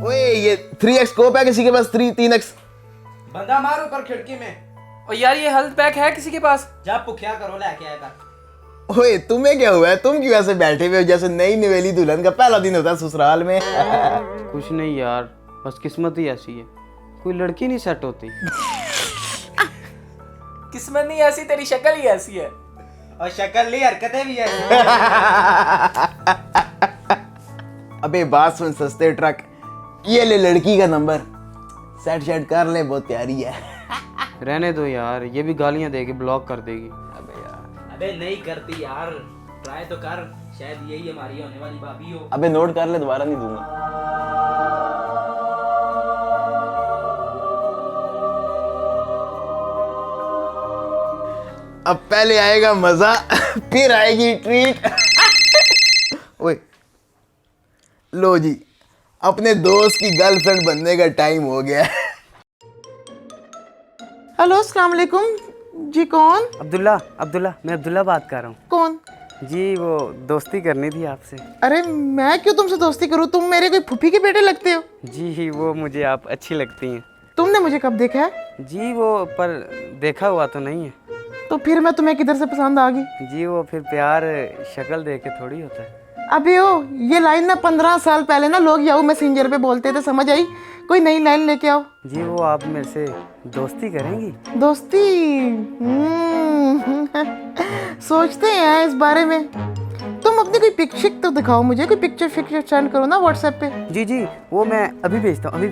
ओए ये 3x scope है किसी के पास? 3x बंदा मारो ऊपर खिड़की में। और यार ये हेल्थ पैक है किसी के पास? जा भुखिया करो लेके आएगा। ओए तुम्हें क्या हुआ है? तुम क्यों ऐसे बैठे हुए हो जैसे नई नवेली दुल्हन का पहला दिन होता है ससुराल में? कुछ नहीं यार, बस किस्मत ही ऐसी है, कोई लड़की नहीं सेट होती। किस्मत नहीं ऐसी, तेरी शक्ल ही ऐसी है। और शक्ल ली हरकतें भी ऐसी। अबे बात सुन सस्ते ट्रक, ये ले लड़की का नंबर, सेट शेट कर ले, बहुत प्यारी है। रहने दो यार, ये भी गालियां देके ब्लॉक कर देगी। अबे यार, अबे नहीं करती यार, ट्राई तो कर, शायद यही हमारी होने वाली भाभी हो। अबे नोट कर ले, दोबारा नहीं दूंगा। अब पहले आएगा मजा, फिर आएगी ट्रीट। ओए लो जी, अपने दोस्त की गर्लफ्रेंड बनने का टाइम हो गया। हेलो अस्सलाम वालेकुम जी। कौन? अब्दुल्ला, मैं अब्दुल्ला बात कर रहा हूँ कौन? जी। वो दोस्ती करनी थी आपसे। अरे मैं क्यों तुमसे दोस्ती करूँ? तुम मेरे कोई फूफी के बेटे लगते हो। जी वो मुझे आप अच्छी लगती हैं। तुमने मुझे कब देखा है? जी वो पर देखा हुआ तो नहीं है। तो फिर मैं तुम्हें किधर से पसंद आ गई? जी वो फिर प्यार शक्ल देख के थोड़ी होता है। अबे ओ, ये लाइन ना 15 साल पहले ना लोग याहू मैसेंजर पे बोलते थे, समझ आई? कोई नई लाइन लेके आओ। जी वो आप मेरे से दोस्ती करेंगी? दोस्ती सोचते हैं इस बारे में। तुम अपनी कोई पिक्चर तो दिखाओ मुझे, कोई पिक्चर सेंड करो ना व्हाट्सएप पे। जी वो मैं अभी भेजता हूँ,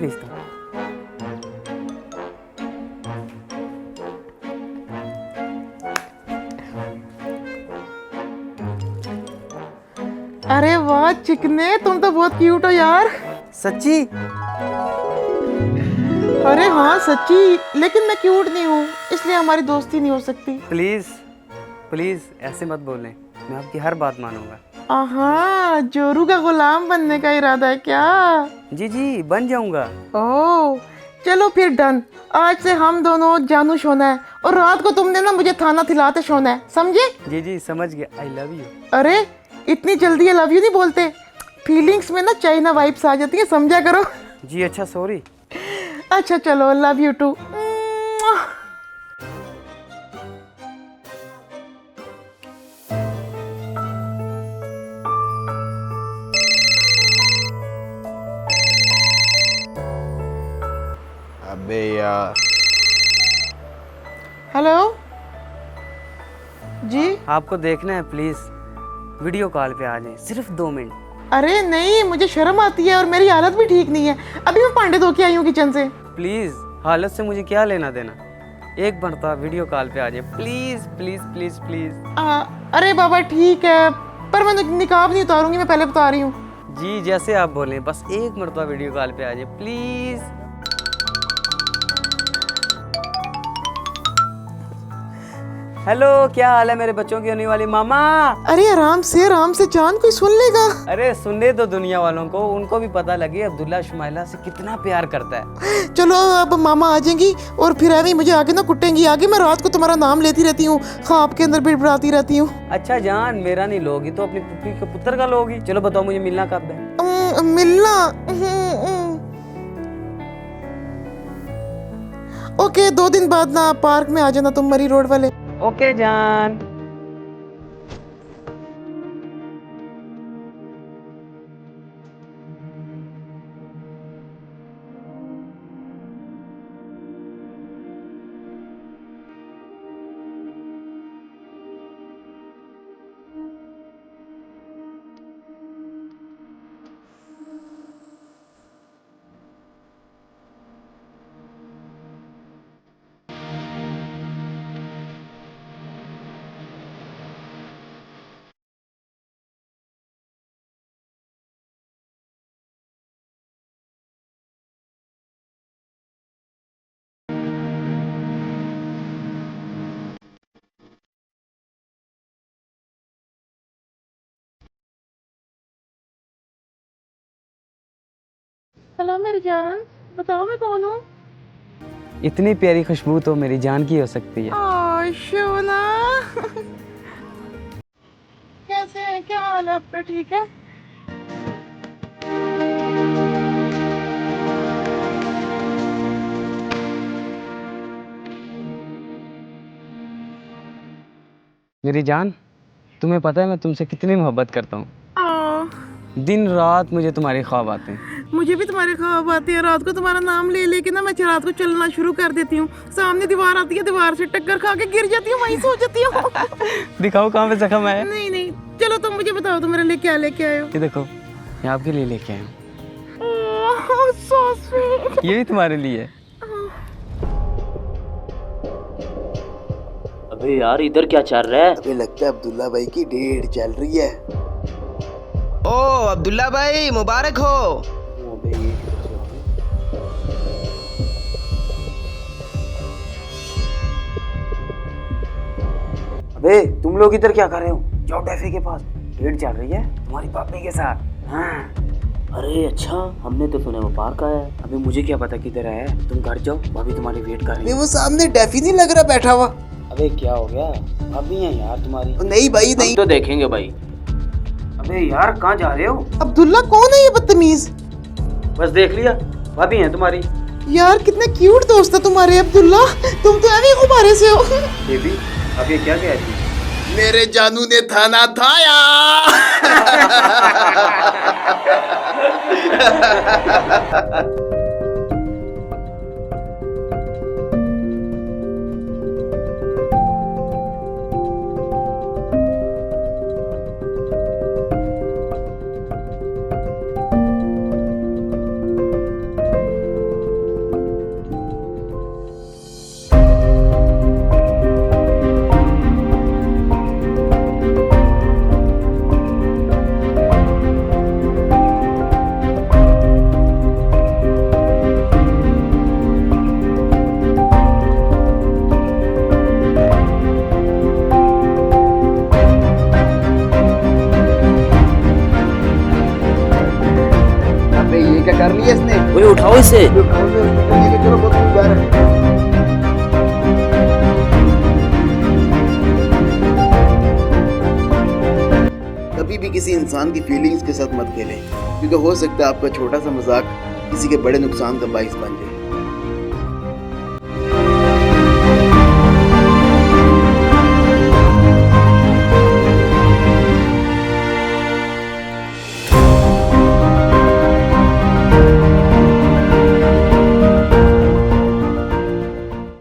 अरे वाह चिकने, तुम तो बहुत क्यूट हो यार। सच्ची? अरे हाँ सच्ची, लेकिन मैं क्यूट नहीं हूँ, इसलिए हमारी दोस्ती नहीं हो सकती। प्लीज ऐसे मत बोलें, मैं आपकी हर बात मानूंगा। आहा, जोरू का गुलाम बनने का इरादा है क्या? जी बन जाऊंगा। ओह चलो फिर डन, आज से हम दोनों जानू सोना है, और रात को तुमने ना मुझे थाना थिलाते सोना है, समझे? जी समझ गया, आई लव यू। अरे इतनी जल्दी ये लव यू नहीं बोलते, फीलिंग्स में ना चाइना वाइब्स आ जाती है, समझा करो। जी अच्छा सॉरी। अच्छा चलो, लव यू टू। अबे यार, हेलो जी। आपको देखना है, प्लीज वीडियो कॉल पे आ जाएं, सिर्फ 2 मिनट। अरे नहीं, मुझे शर्म आती है और मेरी हालत भी ठीक नहीं है, अभी मैं पांडे धो के आई हूँ किचन से। प्लीज हालत से मुझे क्या लेना देना, एक मरतबा वीडियो कॉल पे आ जाए, प्लीज। अरे बाबा ठीक है, पर मैं निकाब नहीं उतारूंगी, मैं पहले बता रही हूँ। जी जैसे आप बोलें, बस एक मरतबा वीडियो कॉल पे आ जाए प्लीज। हेलो, क्या हाल है मेरे बच्चों की होने वाली मामा? अरे आराम से जान, कोई सुन लेगा। अरे सुनने दो दुनिया वालों को, उनको भी पता लगे अब्दुल्ला शुमाइला से कितना प्यार करता है। चलो अब मामा आ जाएंगी और फिर ऐਵੇਂ मुझे आगे ना कुटेंगी, आगे मैं रात को तुम्हारा नाम लेती रहती हूँ, ख्वाब के अंदर बिड़बिड़ाती रहती हूँ। अच्छा जान, मेरा नहीं लोगी तो अपनी पुप्पी के पुत्र का लोगी। चलो बताओ मुझे मिलना कब है? मिलना ओके, 2 दिन बाद ना पार्क में आ जाना तुम, मरी रोड वाले। ओके जान। हेलो मेरी जान, बताओ मैं कौन हूँ? इतनी प्यारी खुशबू तो मेरी जान की हो सकती है। शोना कैसे हैं, क्या हाल है आपका? ठीक है। मेरी जान, तुम्हें पता है मैं तुमसे कितनी मोहब्बत करता हूँ। दिन रात मुझे तुम्हारे ख्वाब आते हैं। मुझे भी तुम्हारे ख्वाब आते हैं। रात को तुम्हारा नाम ले लेके ना मैं रात को चलना शुरू कर देती हूँ। सामने दीवार आती है, दीवार से टक्कर खा के गिर जाती हूँ, वहीं सो जाती हूँ। दिखाओ कहाँ पे जख्म है। नहीं नहीं, चलो तुम मुझे बताओ तुम मेरे लिए क्या लेके आए हो। ये देखो, मैं आपके लिए लेके आया हूँ। So sweet. ये भी तुम्हारे लिए। अबे यार इधर क्या चल रहा है? अबे लगता है अब्दुल्ला भाई की डेट चल रही है। ओ अब्दुल्ला भाई मुबारक हो। अबे तुम लोग इधर क्या कर रहे हो? जाओ टैफी के पास, डेट चल रही है तुम्हारी पापी के साथ। हाँ। अरे अच्छा, हमने तो सुना वो पार्क आया है। अबे मुझे क्या पता किधर है, तुम घर जाओ, भाभी तुम्हारी वेट कर रही अबे है। वो सामने डेफी नहीं लग रहा बैठा हुआ? अबे क्या हो गया, भाभी है यार तुम्हारी। नहीं भाई नहीं। तो देखेंगे भाई। अबे यार कहाँ जा रहे हो? अब्दुल्ला कौन है ये बदतमीज? बस देख लिया, भाभी है तुम्हारी। यार कितने क्यूट दोस्त है तुम्हारे अब्दुल्ला, तुम तो ऐसे गुब्बारे से हो। बेबी अब ये क्या कह रही है? मेरे जानू ने थाना थाया। अबे ये क्या कर लिया इसने? ओए उठाओ इसे। चलो बहुत प्यार है। कभी भी किसी इंसान की फीलिंग्स के साथ मत खेलें, क्योंकि हो सकता है आपका छोटा सा मजाक किसी के बड़े नुकसान का बाइस बन जाए।